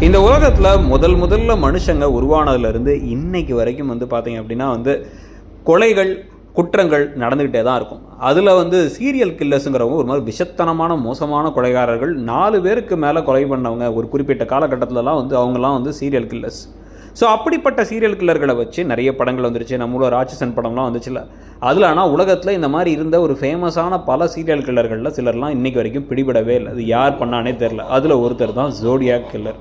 இந்த உலகத்தில் முதல்ல மனுஷங்க உருவானதுலேருந்து இன்னைக்கு வரைக்கும் பார்த்தீங்க அப்படின்னா கொலைகள் குற்றங்கள் நடந்துக்கிட்டே தான் இருக்கும். அதில் சீரியல் கில்லர்ஸுங்கிறவங்க ஒரு மாதிரி விஷத்தனமான மோசமான கொலைகாரர்கள். 4 பேருக்கு மேலே கொலை பண்ணவங்க ஒரு குறிப்பிட்ட காலகட்டத்திலலாம் அவங்களாம் சீரியல் கில்லர்ஸ். ஸோ அப்படிப்பட்ட சீரியல் கில்லர்களை வச்சு நிறைய படங்கள் வந்துருச்சு. நம்மளோட ராட்சசன் படம்லாம் வந்துச்சுல்ல. அதில் ஆனால் உலகத்தில் இந்த மாதிரி இருந்த ஒரு ஃபேமஸான பல சீரியல் கில்லர்களில் சிலர்லாம் இன்றைக்கி வரைக்கும் பிடிபடவே இல்லை. அது யார் பண்ணானே தெரில. அதில் ஒருத்தர் தான் ஜோடியாக் கில்லர்.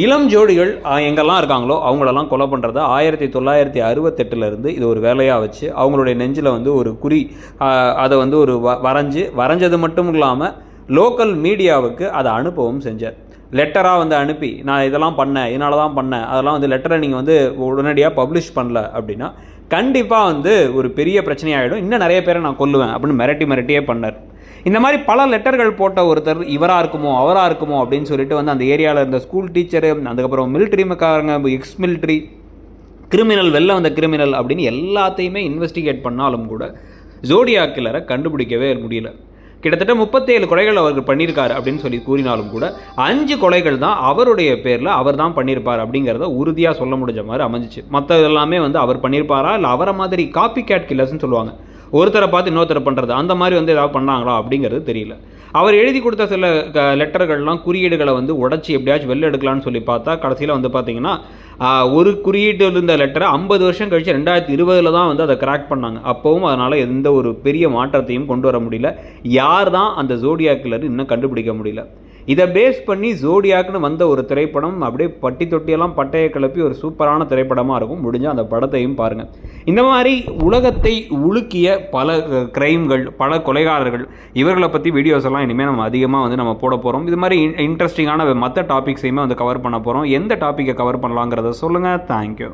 இளம் ஜோடிகள் எங்கெல்லாம் இருக்காங்களோ அவங்களெல்லாம் கொலை பண்ணுறத 1968 இது ஒரு வேலையாக வச்சு அவங்களுடைய நெஞ்சில் ஒரு குறி அதை ஒரு வரைஞ்சது மட்டும் இல்லாமல் லோக்கல் மீடியாவுக்கு அதை அனுப்பவும் செஞ்சார். லெட்டராக அனுப்பி நான் இதெல்லாம் பண்ணேன், இதனால தான் பண்ணேன், அதெல்லாம் லெட்டரை நீங்கள் உடனடியாக பப்ளிஷ் பண்ணல அப்படின்னா கண்டிப்பாக ஒரு பெரிய பிரச்சனையாகிடும், இன்னும் நிறைய பேரை நான் கொல்லுவேன் அப்படின்னு மிரட்டியே பண்ணார். இந்த மாதிரி பல லெட்டர்கள் போட்ட ஒருத்தர் இவராக இருக்குமோ அவராக இருக்குமோ அப்படின்னு சொல்லிட்டு அந்த ஏரியாவில் இருந்த ஸ்கூல் டீச்சரு, அதுக்கப்புறம் மிலிட்ரிக்காரங்க, எக்ஸ் மிலிட்ரி, கிரிமினல், வெளில வந்த கிரிமினல் அப்படின்னு எல்லாத்தையுமே இன்வெஸ்டிகேட் பண்ணாலும் கூட ஜோடியாக் கில்லரை கண்டுபிடிக்கவே முடியல. கிட்டத்தட்ட 37 கொலைகள் அவருக்கு பண்ணியிருக்காரு அப்படின்னு சொல்லி கூறினாலும் கூட 5 கொலைகள் தான் அவருடைய பேரில் அவர் தான் பண்ணியிருப்பார் அப்படிங்கிறத உறுதியாக சொல்ல முடிஞ்ச மாதிரி அமைஞ்சிச்சு. மற்ற எல்லாமே அவர் பண்ணியிருப்பாரா இல்லை அவரை மாதிரி காப்பி கேட் கில்லர்ஸ்ன்னு சொல்லுவாங்க, ஒருத்தரை பார்த்து இன்னொருத்தரை பண்ணுறது, அந்த மாதிரி ஏதாவது பண்ணாங்களா அப்படிங்கிறது தெரியல. அவர் எழுதி கொடுத்த சில லெட்டர்கள்லாம் குறியீடுகளை உடச்சி எப்படியாச்சும் வெளில எடுக்கலான்னு சொல்லி பார்த்தா கடைசியில் பார்த்தீங்கன்னா ஒரு குறியீட்டு இருந்த லெட்டரை 50 வருஷம் கழிச்சு 2020 தான் அதை கிராக் பண்ணாங்க. அப்போவும் அதனால் எந்த ஒரு பெரிய மாற்றத்தையும் கொண்டு வர முடியல. யார் தான் அந்த ஜோடியாக் கில்லர் இன்னும் கண்டுபிடிக்க முடியல. இதை பேஸ் பண்ணி ஜோடியாக்னு வந்த ஒரு திரைப்படம் அப்படியே பட்டி தொட்டியெல்லாம் பட்டையை கிளப்பி ஒரு சூப்பரான திரைப்படமாக இருக்கும். முடிஞ்சால் அந்த படத்தையும் பாருங்கள். இந்த மாதிரி உலகத்தை உலுக்கிய பல கிரைம்கள், பல கொலைகாரர்கள், இவர்களை பற்றி வீடியோஸ் எல்லாம் இனிமேல் நம்ம அதிகமாக நம்ம போட போகிறோம். இது மாதிரி இன்ட்ரெஸ்டிங்கான மற்ற டாபிக்ஸையுமே கவர் பண்ண போகிறோம். எந்த டாப்பிக்கை கவர் பண்ணலாங்கிறத சொல்லுங்கள். தேங்க்யூ.